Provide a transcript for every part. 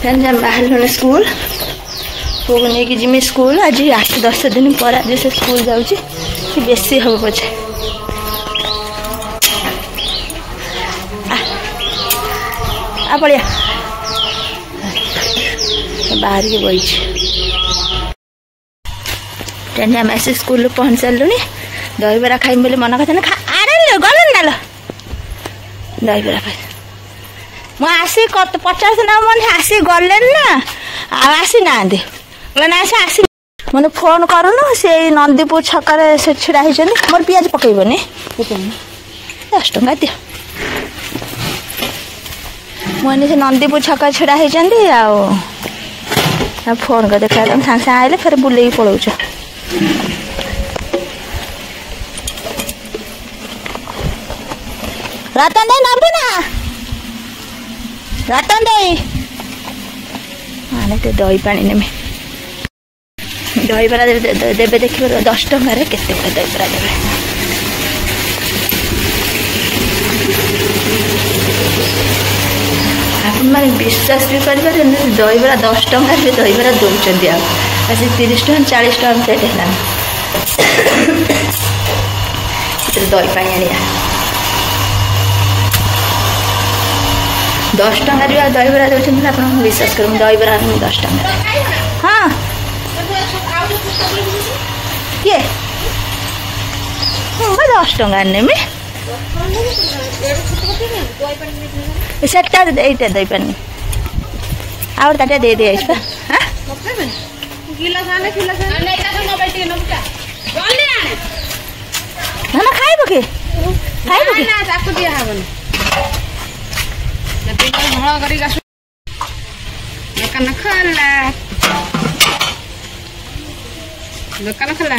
हम बाहर स्कूल पुक नहीं जिमी स्कूल आज 8-10 दिन पर आज से स्कूल जाऊँगी बेसी हम पचे बढ़िया बाहर के बही आम आसी स्कूल पहुँच सारूँ दहीबरा खाइम बोली मन करता आरे गल ना दहीबरा खाई मुझे 50 दिन मन आसी गले ना आसी ना ना से आसी मैंने फोन करूनु से नंदीपुर छकार से छिड़ा मोर पियाज पकईबनी 10 टंका दियो मुझे से नंदीपुर छकार छिड़ा फोन कर देखा तुम सांगे सांगे आइले फिर बुले पलाऊच रतन दे नबू ना रतन दे आने तो दही पानी नेमे दहीबरा देवे देखिए 10 टंकार केते दहीबरा देवे मैंने विश्वास भी कर दहीबरा 10 टंकार भी दहीबरा दौरान 30 टका 40 टका प्लेट है दही पानी आनिया 10 टंकार भी दहीबरा दौरान आप विश्वास कर दहीबरा 10 टंका हाँ किए 10 टंका नेमी सेटा एटा दही पानी आउर ताटा दे दे आइस हां ना खाइबो के ना ताको दिया हबन ना तीन भड़ा करी गासु दुकान खला दुकान खला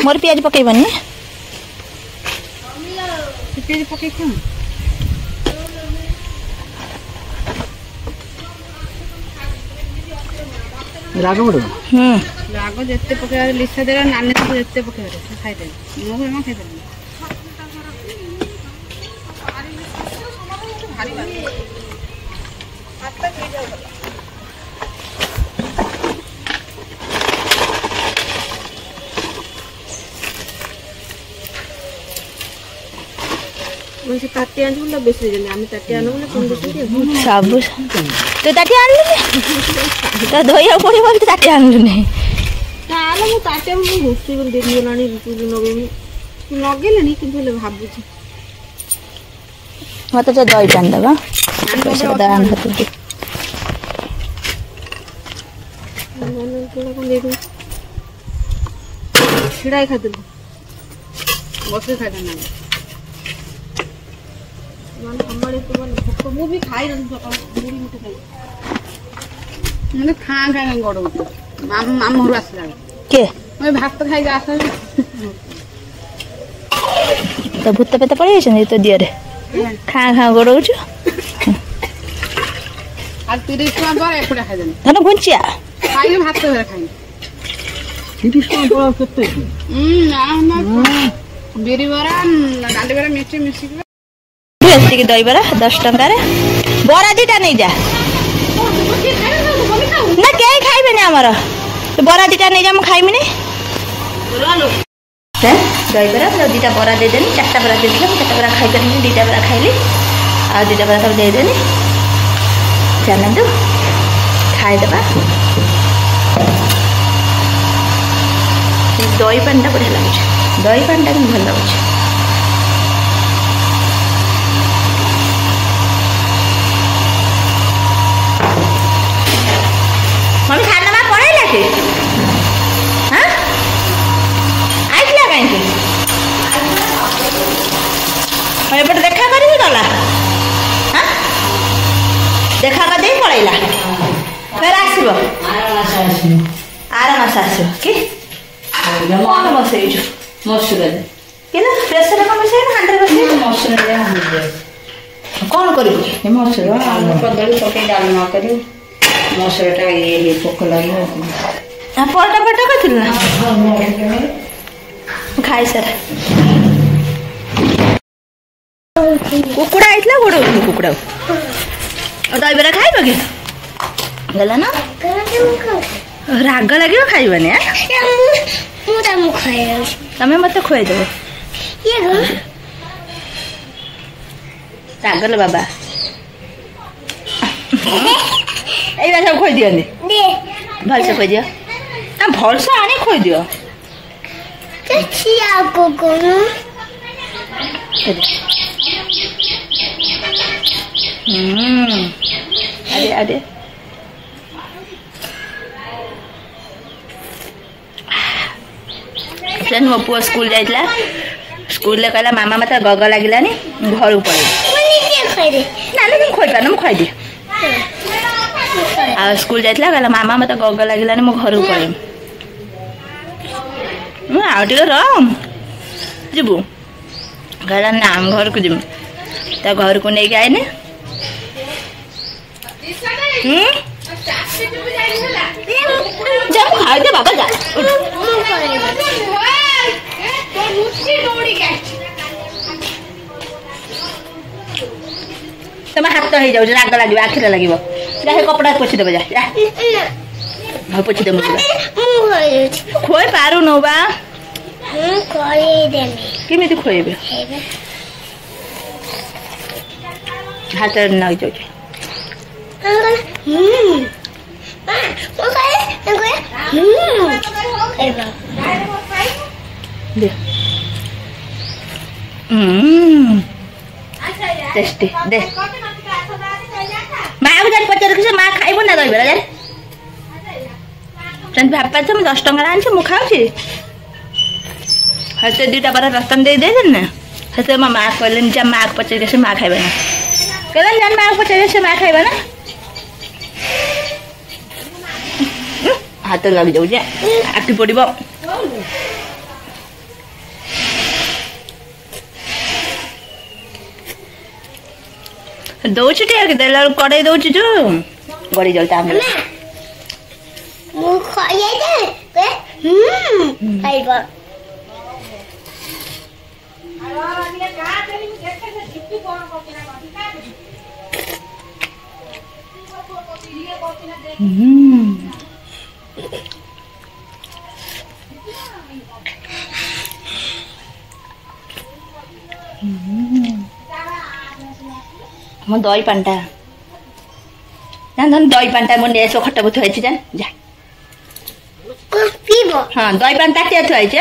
मोर पियाज पकईबनी पियाज पकई क्यों राग मोड़ राग जिते पकड़ लिसा दे नानी तो जिते पकड़ खाईदे मो घर खाईदे मुझे ताटी आनु बेसी जल्दी आम ताटी आनु कौन सब तो ताटी आनु तो धोया पड़े ताटी आनु ना मु ताटी घुसी दिन गलानी लगे कि भावुँ मत तो दही पानी दबा छिड़ा खाद बस खादा ना भी खाई मैंने खा गड़ मामू घर आसला के भात खाई आस तो भूत पेत पड़े तो दिए खा खा गड़ौ 30 टका पर एपटे खाई धन घुंचिया खाई भात खाई 30 टका केते बिरी बरा डाली बरा मिर्ची मिर्ची दहीबरा 10 टंकार बरा 2टा नहीं जा ना कहीं खाइबे आमर बरा 2टा नहीं जा मुझे खाइबी दहीबरा 2टा बरा देदेनी 4टा बरा दे 4टा बरा खाई पारे 2टा बरा खाइली आ 2टा बरा सब देदेनी चलतु खाईदे दही पानी बढ़िया लगुच दही पानी भल लगुच मम्मी खाना में पड़ेगा कि हाँ आइला कहीं एपटे देखा कर गला हाँ देखा कर दे पड़ेगा फिर आसब आर मास आस कि कौन बसईचु मसूर कि प्रेसर कम बस हांडे बस मसूर कौन कर मसूर कदली पकई डालमा कर मसूरटा ये पोक लगे परटा फटा कर खाई सारा कुकुड़ा आइतला गोड़ कुकुड़ा दहीबरा खाइब कि गला ना राग लगे खाइबनी तमें मत खुआईदेव राग लो बाबा एइला सब खोई दियनी भल से खोई दियो भल से आने खोई दियो अरे अरे फ्रेंड मो पुआ स्कूल जाइला स्कूल ले कहला मामा मत गग लागिलानी घर को पड़े ना तुम खोई पार मुझे खुआदी आ स्कूल जाइला कहला मामा मत गग लागिलानी मो घर को पड़े आउटे रम जीबू कहला ना हम घर को जीव तो घर को नहीं आईने खाई दे बाबा जा तुम हाथ तो हो राग लगे आखिरे लगे कपड़ा पोछी देव जा पोछी देव खोई पारू न बा केमी खोइबे हाथ लग जाऊ टेस्टी दे माँ को जान पचार माँ खाइब ना दहीबरा जान भापा मुझे 10 टଙ୍କା आनी मुझे खाऊँ हसे 2टा बार रतन दे ना हसे मो माँ कहले जा माँ को पचार से माँ खाइबा ना कहले जान माँ को पचार से माँ खाइबा ना हाथ लग जाऊ आखि पड़ब दौच देला कड़े दौच जो गड़ी जाऊ मो दही पांटा जान दही पांटा मो नेसो खट्टा बुथ है जान जा पीबो हां दही पांटा टे थई छ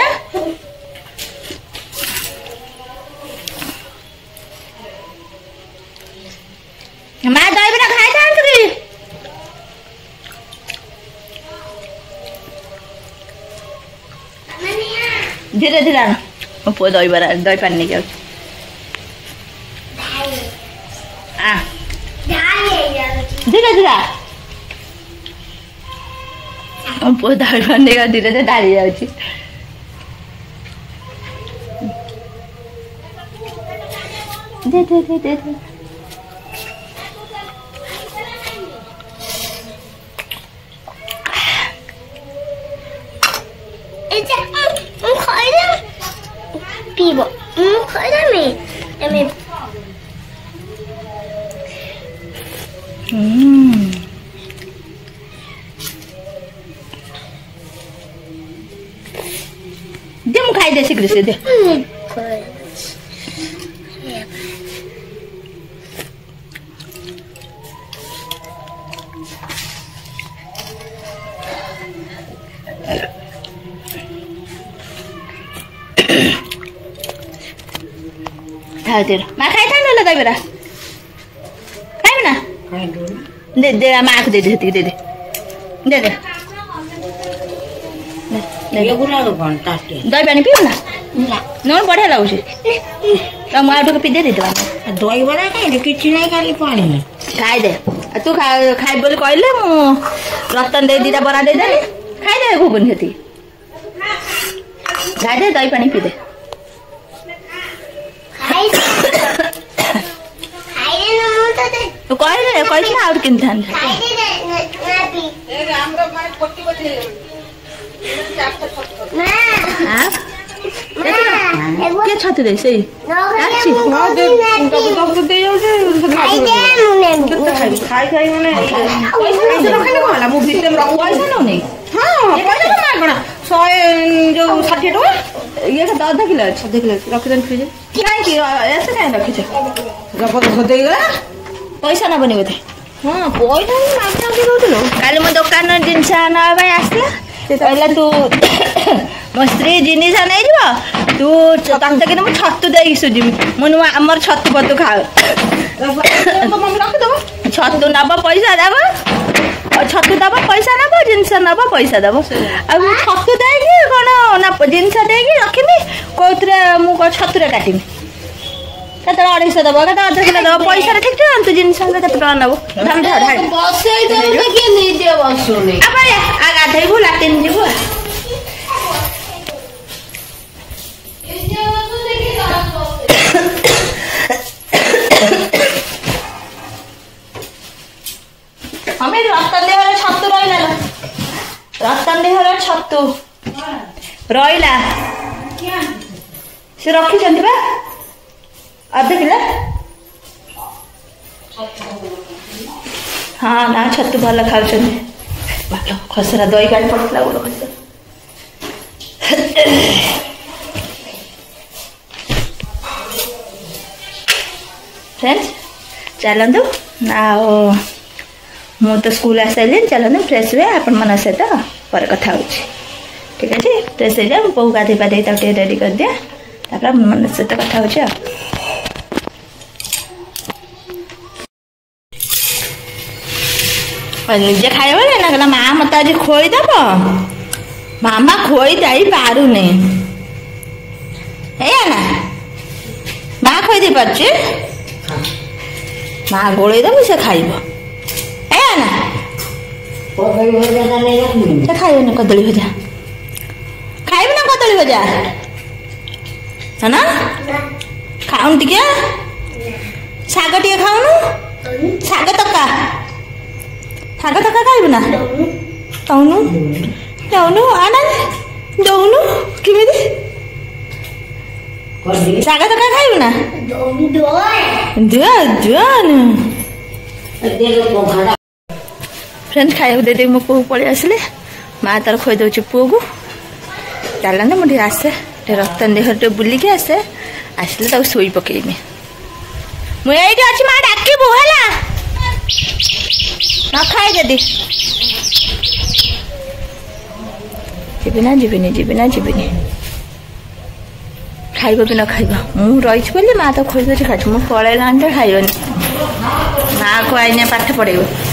मां दही बना खाइ थान तरी धीरे धीरे ना मो पो दही बरा दही पानी नहीं जाऊ धीरे धीरे दही पानी धीरे धीरे डाली जाऊँ दे दे दे दे दे पीबो दे मु खाई दे शीघ्र से दे माँ खाई था ना दहीबरा खाइब ना दे दे माँ को दे दे दे दे दे दे दही पानी पीब ना नोन बढ़िया लगुच तो मुझे पी दे दहीबरा कि खाली पानी खाई दे तू खाइ बोली कहले मु रतन दे 2टा बरा दे दे खाई दे घुगुन हेती खाई दे दही पानी पी दे तो कहले और किन थान किए छतु दे से अच्छी खाई खाई माने पैसा रखले कोला मु भीतर रख पैसा न नहीं हां पैसा ना कोना 100 जो 60 टका ये का आधा किलो अच्छा देख ले रख देन फ्रिज काई की ऐसे काई रखी छ गप खदे गला पैसा ना बने बोथे हां पैसा ना दे दउतलो काले म दुकान जिंस आना भाई आसला कहला तू मो स्त्री जिनिस नहीं जीव तू तंत कि छतु दे सुजिमी मुझे आमर छतु पतु खाओ छतु नब पैसा दब छतु दब पैसा नब जिनस नब पैसा दब आ छतु दे कौन जिनस दे रखी कौन मुझे छतुरे काटमी कत 250 दब कत अध किलो दब पैसा ठीक तू जिनस कत नब गाधेबू लाट्रिन जीवु हमें रतन देहर छतु रहा रतन देहर छतु रहा से रखी अध किलो हाँ ना छतु भल खाऊ भल खसरा दही काढ़ी पड़ता गोड़ खसरा फ्रेंड्स चलतु ना मु तो स्कूल आ सारे चलते फ्रेश हुए आपण मन सहित पर कथा हो ठीक अच्छे फ्रेश हो जाए बहु गाधे पाधे तक रेडी कर दिया तापर मन सहित कथा हो निजे खाइब ना कहला माँ मत आज खोईदेव मामा खोई जाई पारुनी ना माँ खोईदे पारे माँ गोलईदेव से खाइब ना से खाइबन कदली भजा खाइब ना कदली भजा है ना खाऊन टिके शाग टिके खाऊनु शाग तका खाइब ना दौनु दौनु आना दौनु किमी शाग तका खाइब ना फ्रेंड्स खाइबा दे मो पु पलि आसिले माँ तार खोई दौर पुओ को चलना मुझे आसे रतन देहर बुलिकी आसे आसिले तक शोई पकेमी मुझे अच्छी माँ डाकबू है न खाए जदि जीविनी खाइब कि न खाइब मु रही बोली माँ तो खोई दे खाई मुझे पलैला खाइबनी माँ को आईने पाठ पढ़ेब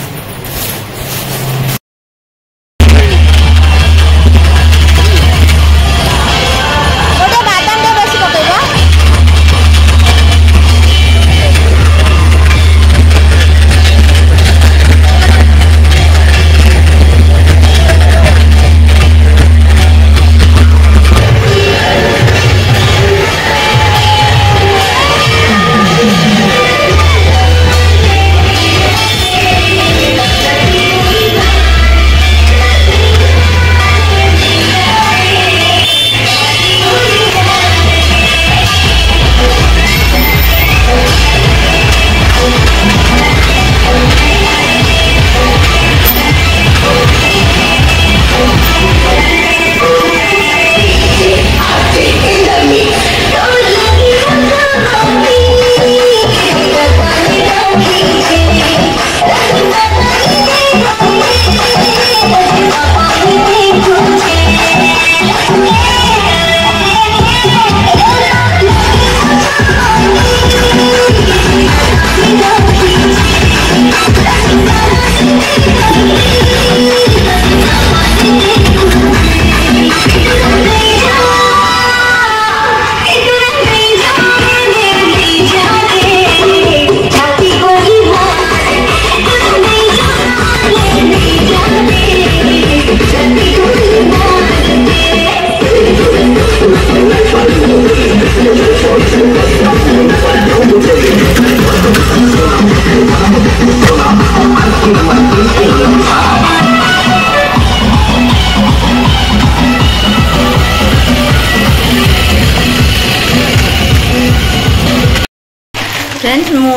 फ्रेंड्स मो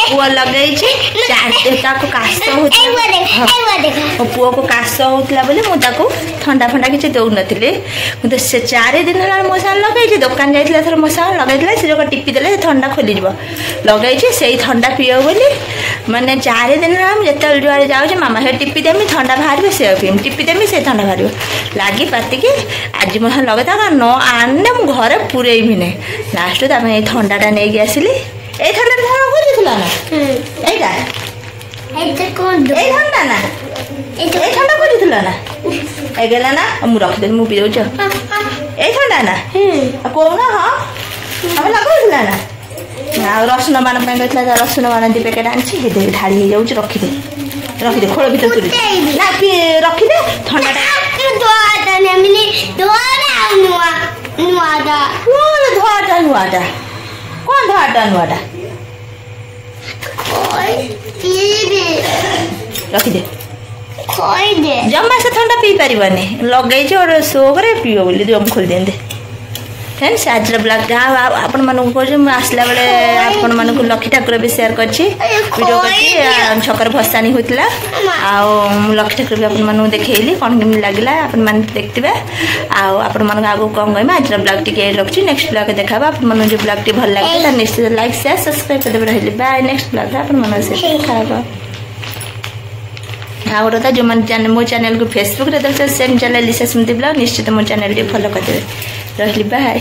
पुआ लगे काश मो पुआ को काश होता बोले मुझे ठंडा फंडा किसी दौन तो से 4 दिन मो साल लगे दुकान जाइए थोड़ा मो साल लगे से जो टिपिदे ठंडा खोलीज लगे से ठंडा पीओ बोली माने 4 दिन जिते जुआड़े जाऊँ मामा से टिपिदेमी ठंडा बाहर से पीम टिपिदेमी से ठंडा बाहर लगी पातिकी आज मो लगे न आने मुझे घरे पूरे भी नहीं लास्ट ये ठंडाटा नहीं आसिली ए ठंडा खोजुला ना एटा ठंडा ना ए ठंडा खोजुला ना एगला ना मु रखिदे मु पी दउछ ए ठंडा ना कोना हां हम लगौला ना आ रसुन बाण पे कहला रसुन बाण दी पैकेट आनछि हे दे ढाली हे जाउछ रखिदे खोल भीतर तुरी ना पी रखिदे ठंडाटा दोआटा नेमिनी दोआरा नुआ नुआदा कोन धोआटा नुआदा कौन धाटा नुआटा रखिदे जमा से ठंडा पी पारे लगे सो करे पीओ बोली दम खोल देंदे फ्रेंड्स आज ब्लॉग जहाँ आपण मानक कहूँ आसला बेले आपण मानक लक्ष्मी ठाकुर भी शेयर कर वीडियो कर छकर भसानी होता लक्ष्मी ठाकुर भी आपको देखली कौन केमी लगे आपण मैंने देखते आपण मान आगे कौन कहमा आज ब्लॉग टी रखी नेक्स्ट ब्लॉग देखा आप जो ब्लॉग टी भल लगे निश्चित लाइक शेयर सब्सक्राइब करदे रही बाय नेक्स्ट ब्लॉग आप देखा गोटे था जो मो चैनल को फेसबुक रे देखते सेम चैनल लिसा स्मृति ब्लॉग निश्चित मो चैनल फॉलो करदे रही बाय।